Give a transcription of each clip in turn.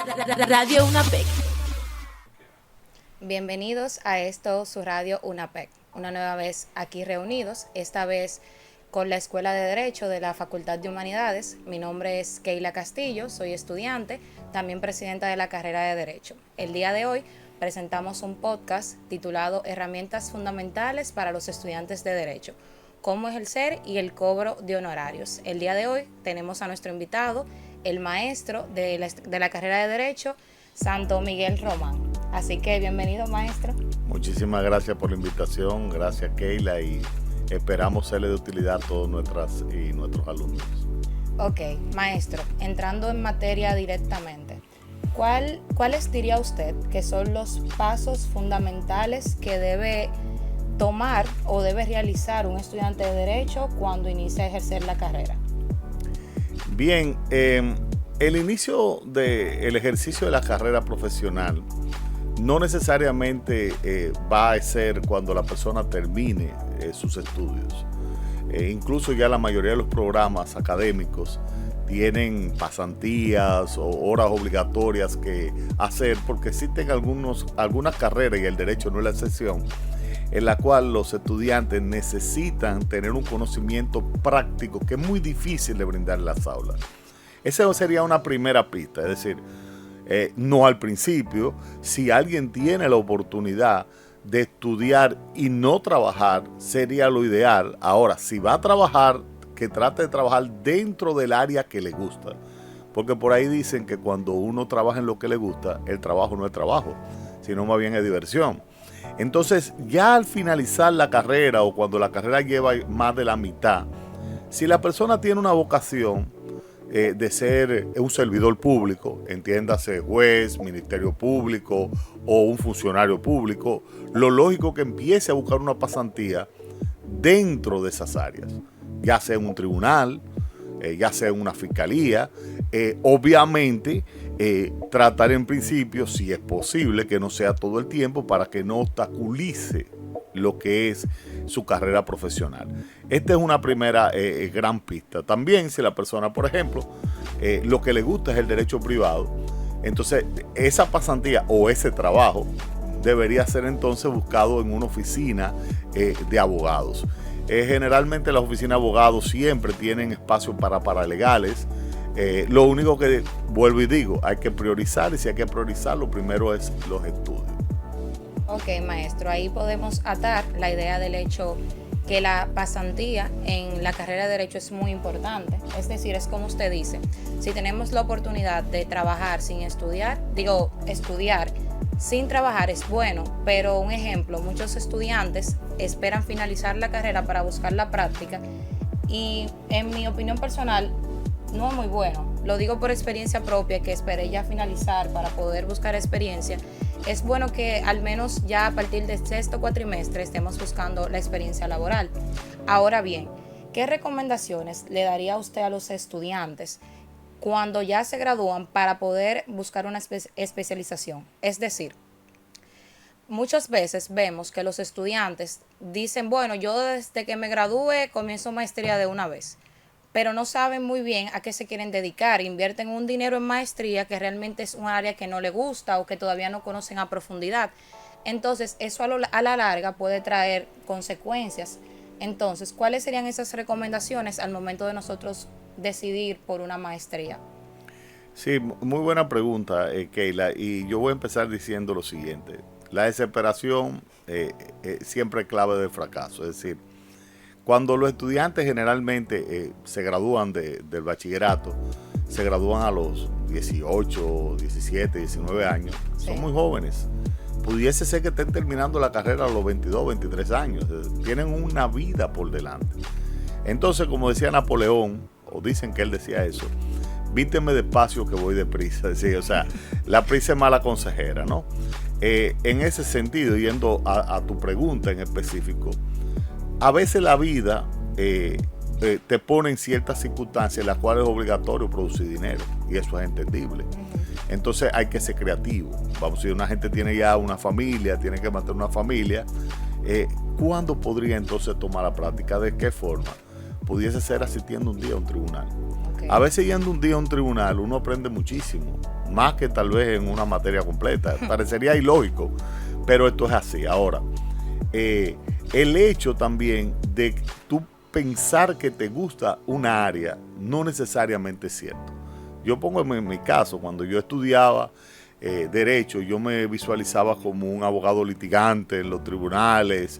Radio UNAPEC. Bienvenidos a esto, su radio UNAPEC. Una nueva vez aquí reunidos, esta vez con la Escuela de Derecho de la Facultad de Humanidades. Mi nombre es Keila Castillo, soy estudiante, también presidenta de la carrera de Derecho. El día de hoy presentamos un podcast titulado Herramientas fundamentales para los estudiantes de Derecho, cómo ejercer y el cobro de honorarios. El día de hoy tenemos a nuestro invitado, el maestro de la carrera de Derecho, Santo Miguel Román. Así que bienvenido, maestro. Muchísimas gracias por la invitación, gracias Keila, y esperamos serle de utilidad a todos nuestros alumnos. Ok, maestro, entrando en materia directamente, ¿cuáles diría usted que son los pasos fundamentales que debe tomar o debe realizar un estudiante de Derecho cuando inicia a ejercer la carrera? Bien, el inicio del ejercicio de la carrera profesional no necesariamente va a ser cuando la persona termine sus estudios. Incluso ya la mayoría de los programas académicos tienen pasantías o horas obligatorias que hacer, porque existen algunas carreras, y el derecho no es la excepción, en la cual los estudiantes necesitan tener un conocimiento práctico que es muy difícil de brindar en las aulas. Esa sería una primera pista, es decir, no al principio. Si alguien tiene la oportunidad de estudiar y no trabajar, sería lo ideal. Ahora, si va a trabajar, que trate de trabajar dentro del área que le gusta, porque por ahí dicen que cuando uno trabaja en lo que le gusta, el trabajo no es trabajo, sino más bien es diversión. Entonces, ya al finalizar la carrera o cuando la carrera lleva más de la mitad, si la persona tiene una vocación de ser un servidor público, entiéndase juez, ministerio público o un funcionario público, lo lógico es que empiece a buscar una pasantía dentro de esas áreas, ya sea en un tribunal, ya sea en una fiscalía. Obviamente tratar en principio, si es posible, que no sea todo el tiempo para que no obstaculice lo que es su carrera profesional. Esta es una primera gran pista. También si la persona, por ejemplo, lo que le gusta es el derecho privado, entonces esa pasantía o ese trabajo debería ser entonces buscado en una oficina de abogados. Generalmente las oficinas de abogados siempre tienen espacio para paralegales. Lo único que vuelvo y digo, hay que priorizar, y si hay que priorizar, lo primero es los estudios. Ok, maestro, ahí podemos atar la idea del hecho que la pasantía en la carrera de Derecho es muy importante. Es decir, es como usted dice, si tenemos la oportunidad de trabajar sin estudiar, estudiar sin trabajar es bueno, pero un ejemplo, muchos estudiantes esperan finalizar la carrera para buscar la práctica, y en mi opinión personal no es muy bueno. Lo digo por experiencia propia, que esperé ya finalizar para poder buscar experiencia. Es bueno que al menos ya a partir del sexto cuatrimestre estemos buscando la experiencia laboral. Ahora bien, ¿qué recomendaciones le daría usted a los estudiantes cuando ya se gradúan para poder buscar una especialización? Es decir, muchas veces vemos que los estudiantes dicen, bueno, yo desde que me gradúe comienzo maestría de una vez, pero no saben muy bien a qué se quieren dedicar. Invierten un dinero en maestría que realmente es un área que no les gusta o que todavía no conocen a profundidad. Entonces, eso a la larga puede traer consecuencias. Entonces, ¿cuáles serían esas recomendaciones al momento de nosotros decidir por una maestría? Sí, muy buena pregunta, Keila, y yo voy a empezar diciendo lo siguiente. La desesperación siempre es clave del fracaso. Es decir, cuando los estudiantes generalmente se gradúan del bachillerato, se gradúan a los 18, 17, 19 años, sí, son muy jóvenes. Pudiese ser que estén terminando la carrera a los 22, 23 años. Tienen una vida por delante. Entonces, como decía Napoleón, o dicen que él decía eso, vísteme despacio que voy deprisa. Es decir, o sea, la prisa es mala consejera, ¿no? En ese sentido, yendo a tu pregunta en específico, a veces la vida te pone en ciertas circunstancias en las cuales es obligatorio producir dinero, y eso es entendible. Entonces hay que ser creativo. Vamos, si una gente tiene ya una familia, tiene que mantener una familia, ¿cuándo podría entonces tomar la práctica? ¿De qué forma? pudiese ser asistiendo un día a un tribunal. Okay. A veces yendo un día a un tribunal uno aprende muchísimo, más que tal vez en una materia completa. Parecería ilógico, pero esto es así. Ahora, el hecho también de tú pensar que te gusta una área no necesariamente es cierto. Yo pongo en mi caso, cuando yo estudiaba Derecho, yo me visualizaba como un abogado litigante en los tribunales,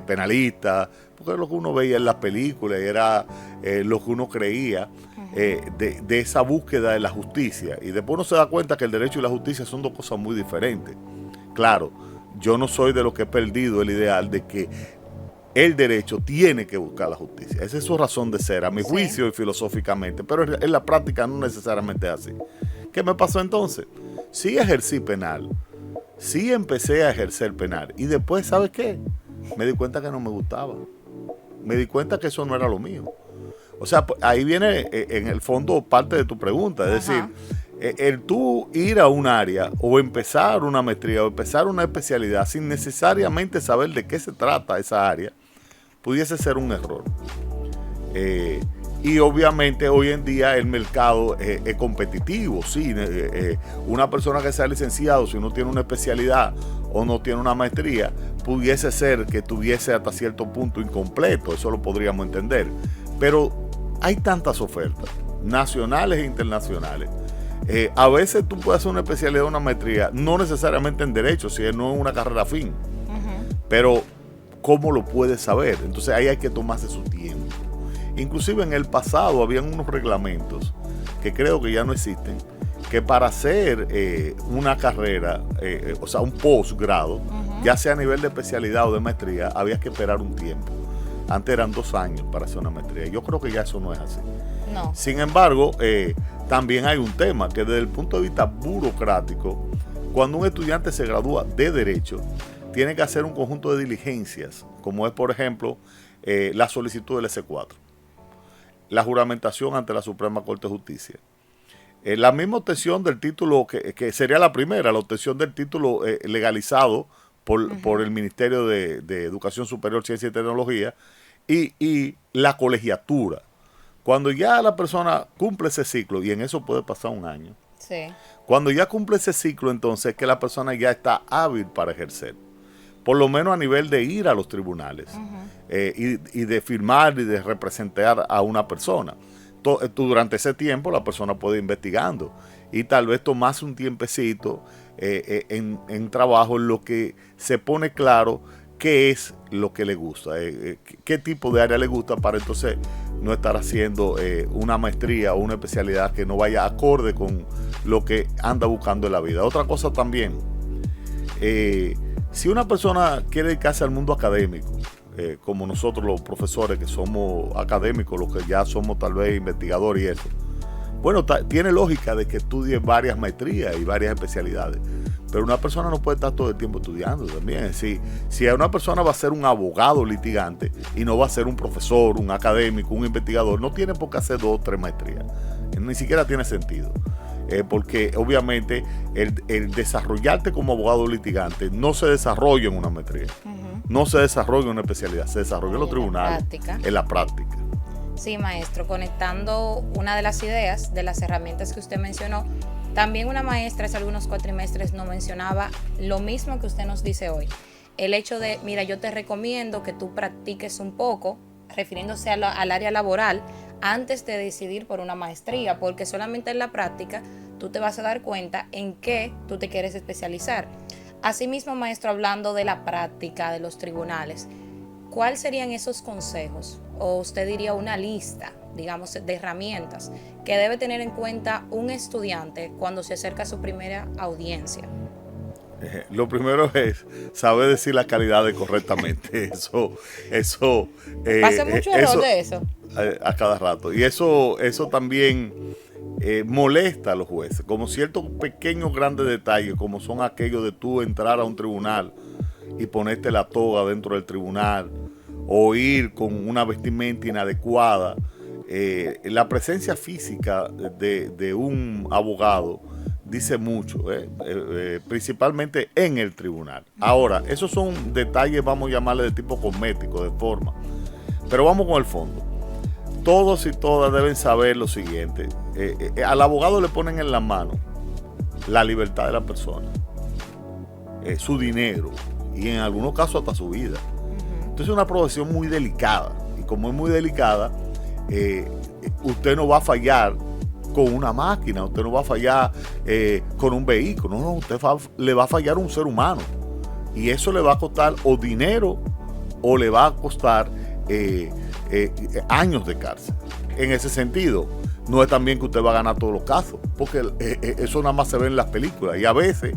penalista, porque es lo que uno veía en las películas y era lo que uno creía de esa búsqueda de la justicia. Y después uno se da cuenta que el derecho y la justicia son dos cosas muy diferentes. Claro, yo no soy de los que he perdido el ideal de que el derecho tiene que buscar la justicia. Esa es su razón de ser, a mi juicio y filosóficamente, pero en la práctica no necesariamente es así. ¿Qué me pasó entonces? Sí ejercí penal, sí empecé a ejercer penal y después, ¿sabes qué? Me di cuenta que no me gustaba. Me di cuenta que eso no era lo mío. O sea, ahí viene en el fondo parte de tu pregunta, es decir, el tú ir a un área o empezar una maestría o empezar una especialidad sin necesariamente saber de qué se trata esa área, pudiese ser un error. Y obviamente hoy en día el mercado es competitivo, sí. Una persona que sea licenciado, si no tiene una especialidad o no tiene una maestría, pudiese ser que tuviese hasta cierto punto incompleto, eso lo podríamos entender. Pero hay tantas ofertas, nacionales e internacionales. A veces tú puedes hacer una especialidad o una maestría, no necesariamente en derecho, si no es una carrera afín. Pero ¿cómo lo puedes saber? Entonces ahí hay que tomarse su tiempo. Inclusive en el pasado habían unos reglamentos que creo que ya no existen, que para hacer una carrera, o sea, un posgrado, ya sea a nivel de especialidad o de maestría, había que esperar un tiempo. Antes eran 2 años para hacer una maestría. Yo creo que ya eso no es así. No. Sin embargo, también hay un tema que desde el punto de vista burocrático, cuando un estudiante se gradúa de Derecho, tiene que hacer un conjunto de diligencias, como es, por ejemplo, la solicitud del S4, la juramentación ante la Suprema Corte de Justicia, la misma obtención del título, que sería la primera, la obtención del título legalizado por el Ministerio de Educación Superior, Ciencia y Tecnología, y la colegiatura. Cuando ya la persona cumple ese ciclo, y en eso puede pasar un año, Sí. cuando ya cumple ese ciclo, entonces es que la persona ya está hábil para ejercer. Por lo menos a nivel de ir a los tribunales y de firmar y de representar a una persona. Durante ese tiempo la persona puede ir investigando y tal vez tomarse un tiempecito en trabajo en lo que se pone claro qué es lo que le gusta, qué tipo de área le gusta, para entonces no estar haciendo una maestría o una especialidad que no vaya acorde con lo que anda buscando en la vida. Otra cosa también, si una persona quiere dedicarse al mundo académico, como nosotros los profesores que somos académicos, los que ya somos tal vez investigadores y eso, bueno, tiene lógica de que estudie varias maestrías y varias especialidades, pero una persona no puede estar todo el tiempo estudiando también. Si una persona va a ser un abogado litigante y no va a ser un profesor, un académico, un investigador, no tiene por qué hacer 2 o 3 maestrías, ni siquiera tiene sentido. Porque obviamente el desarrollarte como abogado litigante no se desarrolla en una maestría, no se desarrolla en una especialidad, se desarrolla en los tribunales, en la práctica. Sí, maestro, conectando una de las ideas, de las herramientas que usted mencionó, también una maestra hace algunos cuatrimestres nos mencionaba lo mismo que usted nos dice hoy. El hecho de, mira, yo te recomiendo que tú practiques un poco, refiriéndose al área laboral, antes de decidir por una maestría, porque solamente en la práctica tú te vas a dar cuenta en qué tú te quieres especializar. Asimismo, maestro, hablando de la práctica de los tribunales, ¿cuáles serían esos consejos? O usted diría una lista, digamos, de herramientas que debe tener en cuenta un estudiante cuando se acerca a su primera audiencia. Lo primero es saber decir las calidades correctamente. Eso Pasa mucho error de eso. A cada rato. Y eso también molesta a los jueces. Como ciertos pequeños grandes detalles, como son aquellos de tú entrar a un tribunal y ponerte la toga dentro del tribunal, o ir con una vestimenta inadecuada. La presencia física de un abogado dice mucho, principalmente en el tribunal. Ahora, esos son detalles, vamos a llamarle de tipo cosmético, de forma. Pero vamos con el fondo. todos y todas deben saber lo siguiente. Al abogado le ponen en la mano la libertad de la persona, su dinero y en algunos casos hasta su vida. Entonces es una profesión muy delicada, y como es muy delicada, usted no va a fallar con una máquina, usted no va a fallar con un vehículo, no, usted le va a fallar a un ser humano, y eso le va a costar o dinero o le va a costar años de cárcel. En ese sentido, no es también que usted va a ganar todos los casos, porque eso nada más se ve en las películas, y a veces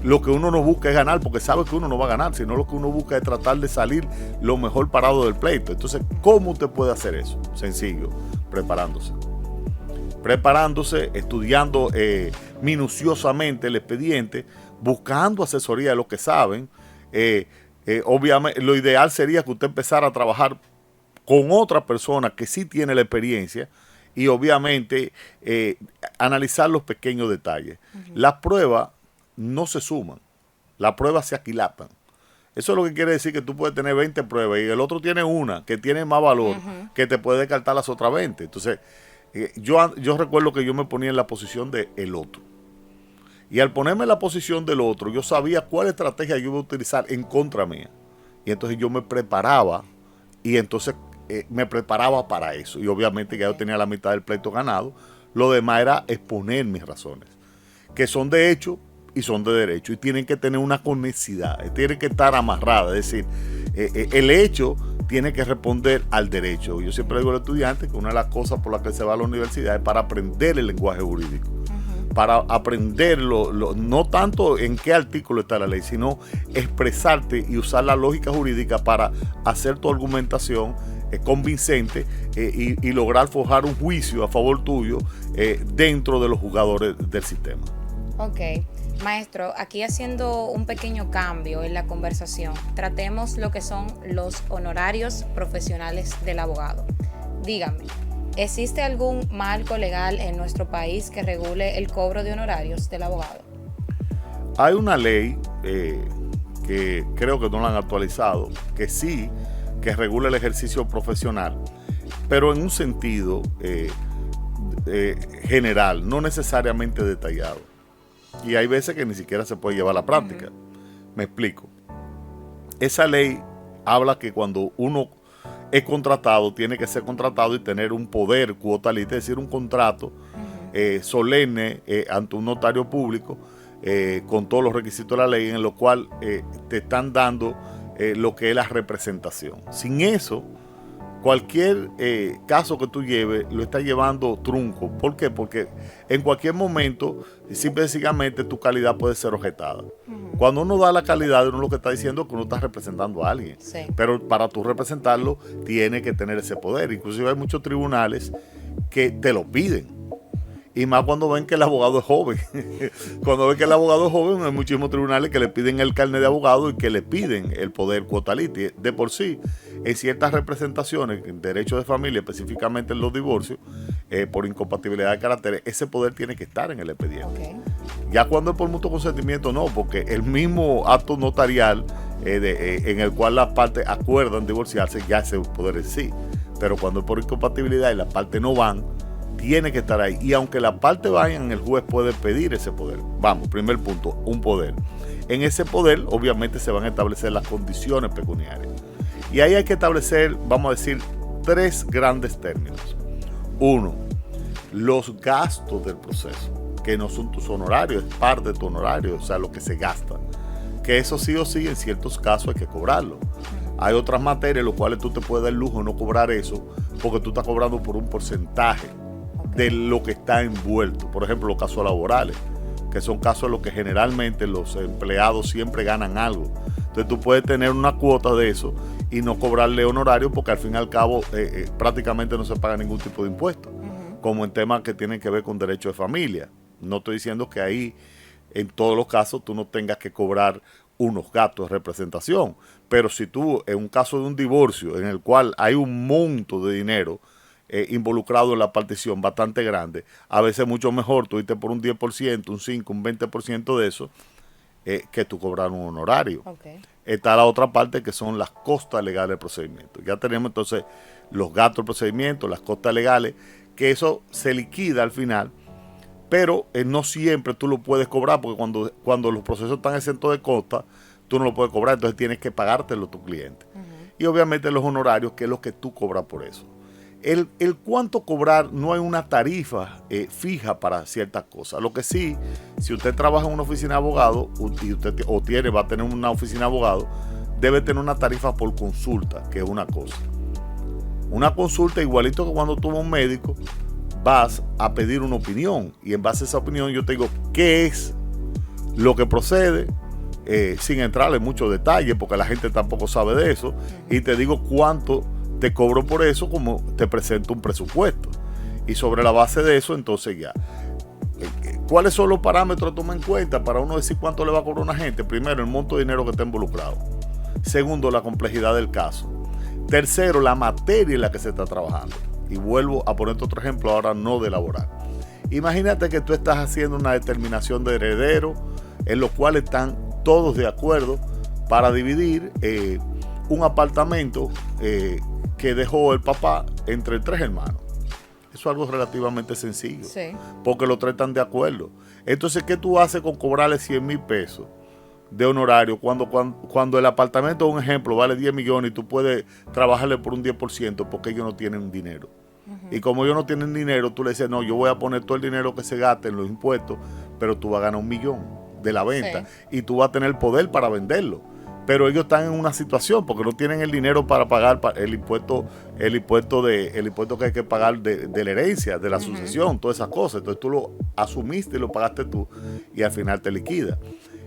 lo que uno no busca es ganar, porque sabe que uno no va a ganar, sino lo que uno busca es tratar de salir lo mejor parado del pleito. Entonces, ¿cómo usted puede hacer eso? Sencillo, preparándose, estudiando minuciosamente el expediente, buscando asesoría de los que saben. Obviamente, lo ideal sería que usted empezara a trabajar con otra persona que sí tiene la experiencia, y obviamente analizar los pequeños detalles. Las pruebas no se suman, las pruebas se aquilapan. Eso es lo que quiere decir que tú puedes tener 20 pruebas y el otro tiene una que tiene más valor, que te puede descartar las otras 20. Entonces, yo recuerdo que yo me ponía en la posición del otro. Y al ponerme en la posición del otro, yo sabía cuál estrategia yo iba a utilizar en contra mía. Y entonces yo me preparaba, y entonces me preparaba para eso. Y obviamente ya yo tenía la mitad del pleito ganado. Lo demás era exponer mis razones, que son de hecho y son de derecho, y tienen que tener una conexidad, tienen que estar amarradas. Es decir, el hecho tiene que responder al derecho. Yo siempre digo a los estudiantes que una de las cosas por las que se va a la universidad es para aprender el lenguaje jurídico, para aprenderlo, no tanto en qué artículo está la ley, sino expresarte y usar la lógica jurídica para hacer tu argumentación convincente, y lograr forjar un juicio a favor tuyo dentro de los jugadores del sistema. Ok, maestro, aquí haciendo un pequeño cambio en la conversación, tratemos lo que son los honorarios profesionales del abogado. Dígame, ¿existe algún marco legal en nuestro país que regule el cobro de honorarios del abogado? Hay una ley que creo que no la han actualizado, que sí, que regula el ejercicio profesional, pero en un sentido general, no necesariamente detallado. Y hay veces que ni siquiera se puede llevar a la práctica. Me explico. Esa ley habla que cuando uno es contratado, tiene que ser contratado y tener un poder cuotalista, es decir, un contrato solemne ante un notario público, con todos los requisitos de la ley, en lo cual te están dando lo que es la representación. Sin eso, cualquier caso que tú lleves, lo estás llevando trunco. ¿Por qué? Porque en cualquier momento, simple y sencillamente, tu calidad puede ser objetada. Cuando uno da la calidad, uno lo que está diciendo es que uno está representando a alguien. Sí. Pero para tú representarlo, tiene que tener ese poder. Inclusive hay muchos tribunales que te lo piden. Y más cuando ven que el abogado es joven. Cuando ven que el abogado es joven, hay muchísimos tribunales que le piden el carnet de abogado y que le piden el poder cuotalista. De por sí, en ciertas representaciones, en derecho de familia, específicamente en los divorcios, por incompatibilidad de caracteres, ese poder tiene que estar en el expediente. Okay. Ya cuando es por mutuo consentimiento, no, porque el mismo acto notarial en el cual las partes acuerdan divorciarse, ya ese poder en sí. Pero cuando es por incompatibilidad y las partes no van, tiene que estar ahí. Y aunque las partes vayan, el juez puede pedir ese poder. Vamos, primer punto, un poder. En ese poder, obviamente, se van a establecer las condiciones pecuniarias. Y ahí hay que establecer, vamos a decir, 3 grandes términos. 1, los gastos del proceso, que no son tus honorarios, es parte de tu honorario, o sea, lo que se gasta. Que eso sí o sí, en ciertos casos hay que cobrarlo. Hay otras materias en las cuales tú te puedes dar el lujo de no cobrar eso, porque tú estás cobrando por un porcentaje de lo que está envuelto. Por ejemplo, los casos laborales, que son casos en los que generalmente los empleados siempre ganan algo. Entonces tú puedes tener una cuota de eso y no cobrarle honorario, porque al fin y al cabo prácticamente no se paga ningún tipo de impuesto, como en temas que tienen que ver con derecho de familia. No estoy diciendo que ahí en todos los casos tú no tengas que cobrar unos gastos de representación, pero si tú en un caso de un divorcio en el cual hay un monto de dinero involucrado en la partición bastante grande, a veces mucho mejor tú irte por un 10%, un 5%, un 20% de eso, que tú cobrar un honorario. Okay. Está la otra parte que son las costas legales del procedimiento. Ya tenemos entonces los gastos del procedimiento, las costas legales, que eso se liquida al final, pero no siempre tú lo puedes cobrar, porque cuando los procesos están exentos de costas, tú no lo puedes cobrar, entonces tienes que pagártelo a tu cliente. Y obviamente los honorarios, que es lo que tú cobras por eso. El cuánto cobrar, no hay una tarifa fija para ciertas cosas. Lo que sí, si usted trabaja en una oficina de abogado y usted va a tener una oficina de abogado, debe tener una tarifa por consulta, que es una cosa. Una consulta, igualito que cuando tú vas a un médico, vas a pedir una opinión, y en base a esa opinión yo te digo qué es lo que procede, sin entrar en muchos detalles, porque la gente tampoco sabe de eso, y te digo cuánto te cobro por eso, como te presento un presupuesto. Y sobre la base de eso, entonces ya. ¿Cuáles son los parámetros a tomar en cuenta para uno decir cuánto le va a cobrar a una gente? Primero, el monto de dinero que está involucrado. Segundo, la complejidad del caso. Tercero, la materia en la que se está trabajando. Y vuelvo a ponerte otro ejemplo, ahora no de laboral. Imagínate que tú estás haciendo una determinación de heredero, en lo cual están todos de acuerdo para dividir un apartamento que dejó el papá entre 3 hermanos. Eso es algo relativamente sencillo, sí, porque los 3 están de acuerdo. Entonces, ¿qué tú haces con cobrarle 100,000 pesos de honorario cuando el apartamento, un ejemplo, vale 10 millones y tú puedes trabajarle por un 10% porque ellos no tienen dinero? Y como ellos no tienen dinero, tú le dices, no, yo voy a poner todo el dinero que se gaste en los impuestos, pero tú vas a ganar 1 millón de la venta, sí, y tú vas a tener poder para venderlo. Pero ellos están en una situación porque no tienen el dinero para pagar el impuesto que hay que pagar de la herencia, de la sucesión, todas esas cosas. Entonces tú lo asumiste y lo pagaste tú y al final te liquida.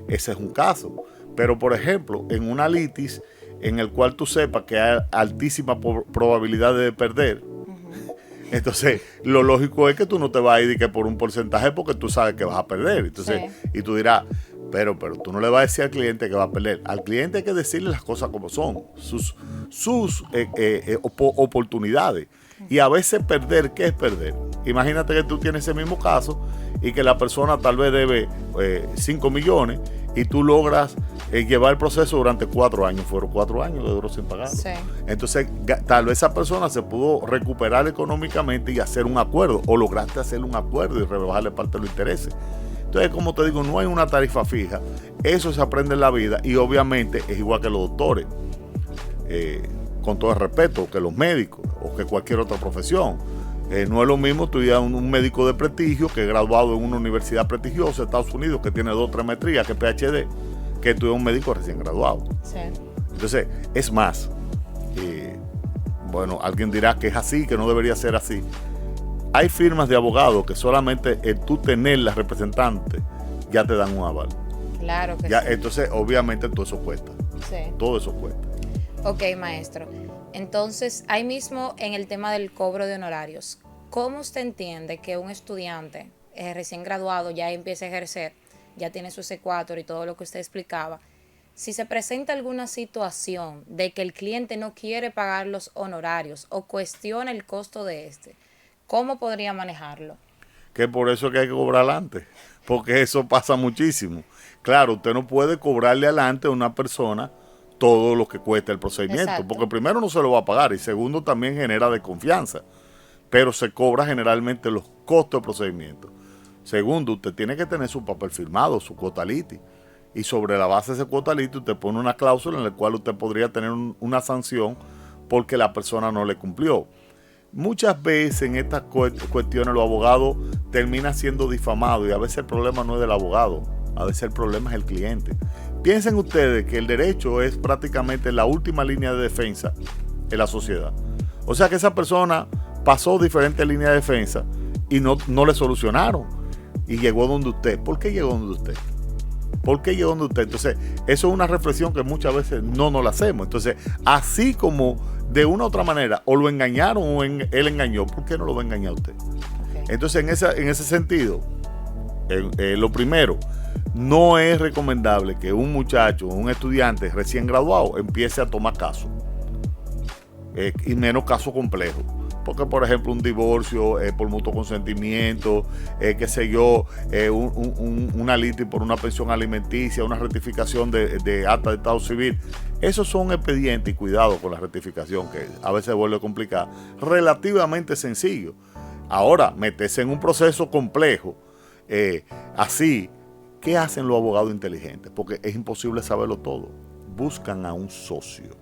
Ese es un caso. Pero por ejemplo, en una litis en el cual tú sepas que hay altísima probabilidad de perder, entonces lo lógico es que tú no te vas a ir que por un porcentaje porque tú sabes que vas a perder. Entonces, sí, y tú dirás, pero tú no le vas a decir al cliente que va a perder. Al cliente hay que decirle las cosas como son, sus oportunidades. Y a veces perder, ¿qué es perder? Imagínate que tú tienes ese mismo caso y que la persona tal vez debe 5 millones y tú logras llevar el proceso durante 4 años. Fueron 4 años que duró sin pagar. Sí. Entonces, tal vez esa persona se pudo recuperar económicamente y hacer un acuerdo, o lograste hacer un acuerdo y rebajarle parte de los intereses. Entonces, como te digo, no hay una tarifa fija. Eso se aprende en la vida y obviamente es igual que los doctores, con todo el respeto, que los médicos o que cualquier otra profesión. No es lo mismo tú ir a un médico de prestigio que es graduado en una universidad prestigiosa de Estados Unidos, que tiene 2 o 3 maestrías, que PhD, que tú eres un médico recién graduado. Sí. Entonces, es más, bueno, alguien dirá que es así, que no debería ser así. Hay firmas de abogados que solamente tú tener las representantes ya te dan un aval. Claro que ya, sí. Entonces, obviamente, todo eso cuesta. Sí. Todo eso cuesta. Ok, maestro. Entonces, ahí mismo en el tema del cobro de honorarios, ¿cómo usted entiende que un estudiante recién graduado ya empieza a ejercer, ya tiene su C4 y todo lo que usted explicaba? Si se presenta alguna situación de que el cliente no quiere pagar los honorarios o cuestiona el costo de ¿cómo podría manejarlo? Que por eso es que hay que cobrar adelante, porque eso pasa muchísimo. Claro, usted no puede cobrarle adelante a una persona todo lo que cuesta el procedimiento. Exacto. Porque primero no se lo va a pagar y segundo también genera desconfianza, pero se cobra generalmente los costos del procedimiento. Segundo, usted tiene que tener su papel firmado, su cuota litis, y sobre la base de ese cuota litis usted pone una cláusula en la cual usted podría tener una sanción porque la persona no le cumplió. Muchas veces en estas cuestiones los abogados terminan siendo difamados y a veces el problema no es del abogado, a veces el problema es el cliente. Piensen ustedes que el derecho es prácticamente la última línea de defensa en la sociedad. O sea que esa persona pasó diferentes líneas de defensa y no le solucionaron y llegó donde usted. ¿Por qué llegó donde usted? ¿Por qué llegó donde usted? Entonces, eso es una reflexión que muchas veces no nos la hacemos. Entonces, así como de una u otra manera, o lo engañaron o él engañó, ¿por qué no lo va a engañar usted? Okay. Entonces, en ese sentido, lo primero, no es recomendable que un muchacho, un estudiante recién graduado, empiece a tomar casos, y menos casos complejos. Porque, por ejemplo, un divorcio por mutuo consentimiento, qué sé yo, una litis por una pensión alimenticia, una rectificación de acta de estado civil. Esos son expedientes, y cuidado con la rectificación, que a veces vuelve complicada, relativamente sencillo. Ahora, meterse en un proceso complejo, así, ¿qué hacen los abogados inteligentes? Porque es imposible saberlo todo. Buscan a un socio.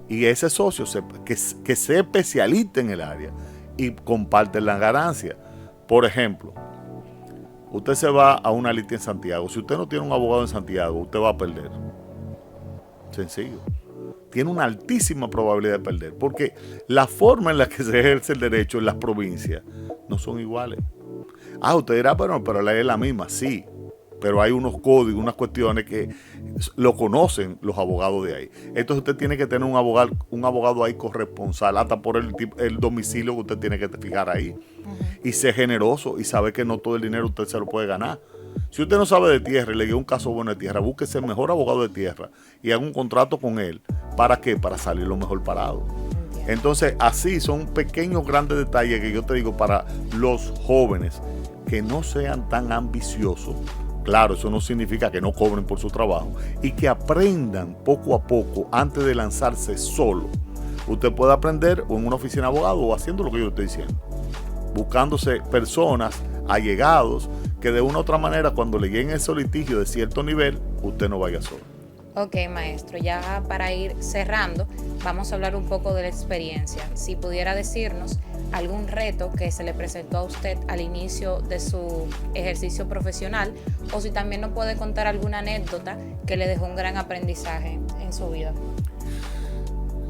Y ese socio que se especialista en el área y comparten la ganancia. Por ejemplo, usted se va a una litis en Santiago. Si usted no tiene un abogado en Santiago, usted va a perder. Sencillo. Tiene una altísima probabilidad de perder, porque la forma en la que se ejerce el derecho en las provincias no son iguales. Usted dirá, pero la ley es la misma, sí, pero hay unos códigos, unas cuestiones que lo conocen los abogados de ahí. Entonces usted tiene que tener un abogado ahí corresponsal, hasta por el domicilio que usted tiene que fijar ahí. Y ser generoso y saber que no todo el dinero usted se lo puede ganar. Si usted no sabe de tierra y le dio un caso bueno de tierra, búsquese el mejor abogado de tierra y haga un contrato con él. ¿Para qué? Para salir lo mejor parado. Entonces, así son pequeños, grandes detalles que yo te digo para los jóvenes, que no sean tan ambiciosos. Claro, eso no significa que no cobren por su trabajo, y que aprendan poco a poco antes de lanzarse solo. Usted puede aprender o en una oficina de abogado o haciendo lo que yo estoy diciendo, buscándose personas, allegados, que de una u otra manera, cuando le lleguen ese litigio de cierto nivel, usted no vaya solo. Ok, maestro, ya para ir cerrando, vamos a hablar un poco de la experiencia. Si pudiera decirnos algún reto que se le presentó a usted al inicio de su ejercicio profesional, o si también nos puede contar alguna anécdota que le dejó un gran aprendizaje en su vida.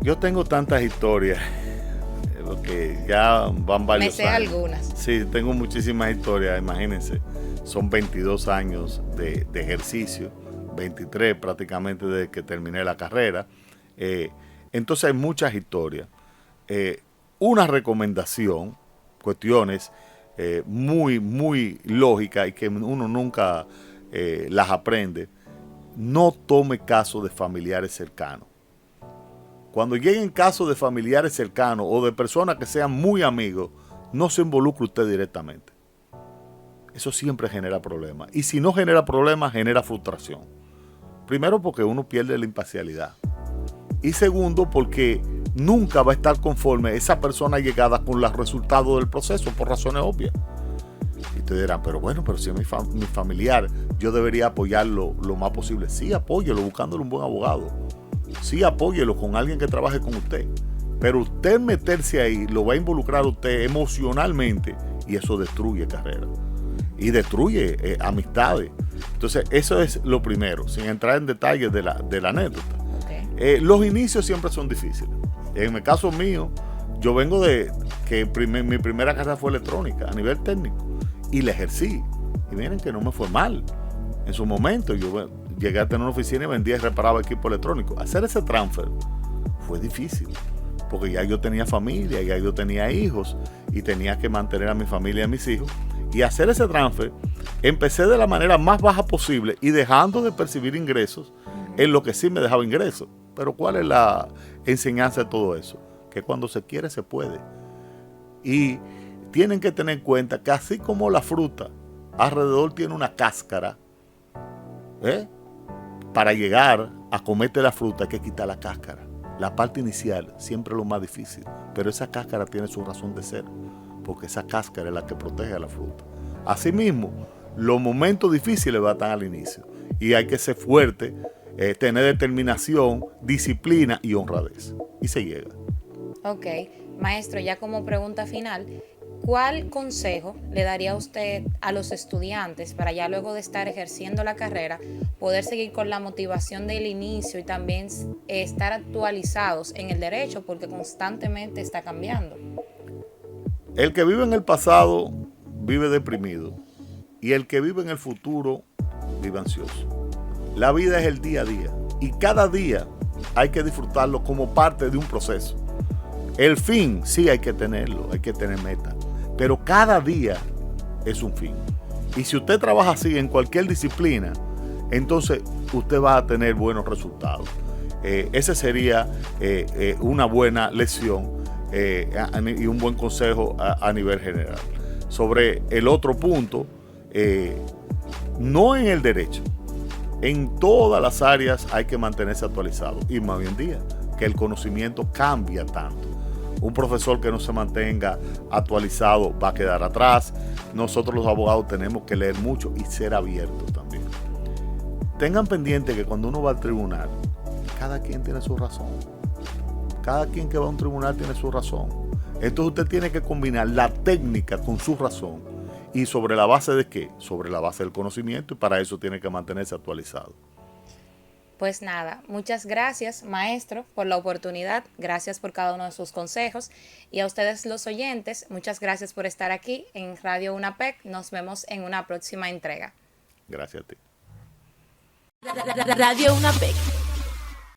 Yo tengo tantas historias, que ya van varios años. Me sé algunas. Sí, tengo muchísimas historias, imagínense. Son 22 años de ejercicio, 23 prácticamente desde que terminé la carrera. Entonces hay muchas historias. Una recomendación, cuestiones muy, muy lógicas y que uno nunca las aprende: no tome caso de familiares cercanos. Cuando lleguen casos de familiares cercanos o de personas que sean muy amigos, no se involucre usted directamente. Eso siempre genera problemas. Y si no genera problemas, genera frustración. Primero, porque uno pierde la imparcialidad. Y segundo, porque nunca va a estar conforme esa persona llegada con los resultados del proceso, por razones obvias. Y ustedes dirán, pero si es mi familiar, yo debería apoyarlo lo más posible. Sí, apóyelo buscándole un buen abogado. Sí, apóyelo con alguien que trabaje con usted. Pero usted meterse ahí lo va a involucrar a usted emocionalmente, y eso destruye carrera. Y destruye amistades. Entonces, eso es lo primero, sin entrar en detalles de la anécdota. Okay. Los inicios siempre son difíciles. En el caso mío, yo vengo de que mi primera carrera fue electrónica a nivel técnico, y la ejercí. Y miren que no me fue mal. En su momento yo llegué a tener una oficina y vendía y reparaba equipo electrónico. Hacer ese transfer fue difícil, porque ya yo tenía familia, ya yo tenía hijos, y tenía que mantener a mi familia y a mis hijos. Y hacer ese transfer, empecé de la manera más baja posible y dejando de percibir ingresos en lo que sí me dejaba ingresos. Pero ¿cuál es la enseñanza de todo eso? Que cuando se quiere, se puede. Y tienen que tener en cuenta que así como la fruta alrededor tiene una cáscara, para llegar a comerte la fruta hay que quitar la cáscara. La parte inicial siempre es lo más difícil, pero esa cáscara tiene su razón de ser, porque esa cáscara es la que protege a la fruta. Asimismo, los momentos difíciles van a estar al inicio, y hay que ser fuerte, tener determinación, disciplina y honradez, y se llega. Ok, maestro, ya como pregunta final, ¿cuál consejo le daría usted a los estudiantes para ya luego de estar ejerciendo la carrera poder seguir con la motivación del inicio y también estar actualizados en el derecho, porque constantemente está cambiando? El que vive en el pasado vive deprimido, y el que vive en el futuro vive ansioso. La vida es el día a día, y cada día hay que disfrutarlo como parte de un proceso. El fin sí hay que tenerlo, hay que tener meta, pero cada día es un fin. Y si usted trabaja así en cualquier disciplina, entonces usted va a tener buenos resultados. Esa sería una buena lección y un buen consejo a nivel general. Sobre el otro punto, no en el derecho, en todas las áreas hay que mantenerse actualizado, y más hoy en día, que el conocimiento cambia tanto. Un profesor que no se mantenga actualizado va a quedar atrás. Nosotros los abogados tenemos que leer mucho y ser abiertos también. Tengan pendiente que cuando uno va al tribunal, cada quien tiene su razón. Cada quien que va a un tribunal tiene su razón. Entonces usted tiene que combinar la técnica con su razón. ¿Y sobre la base de qué? Sobre la base del conocimiento, y para eso tiene que mantenerse actualizado. Pues nada, muchas gracias, maestro, por la oportunidad. Gracias por cada uno de sus consejos. Y a ustedes los oyentes, muchas gracias por estar aquí en Radio UNAPEC. Nos vemos en una próxima entrega. Gracias a ti. Radio UNAPEC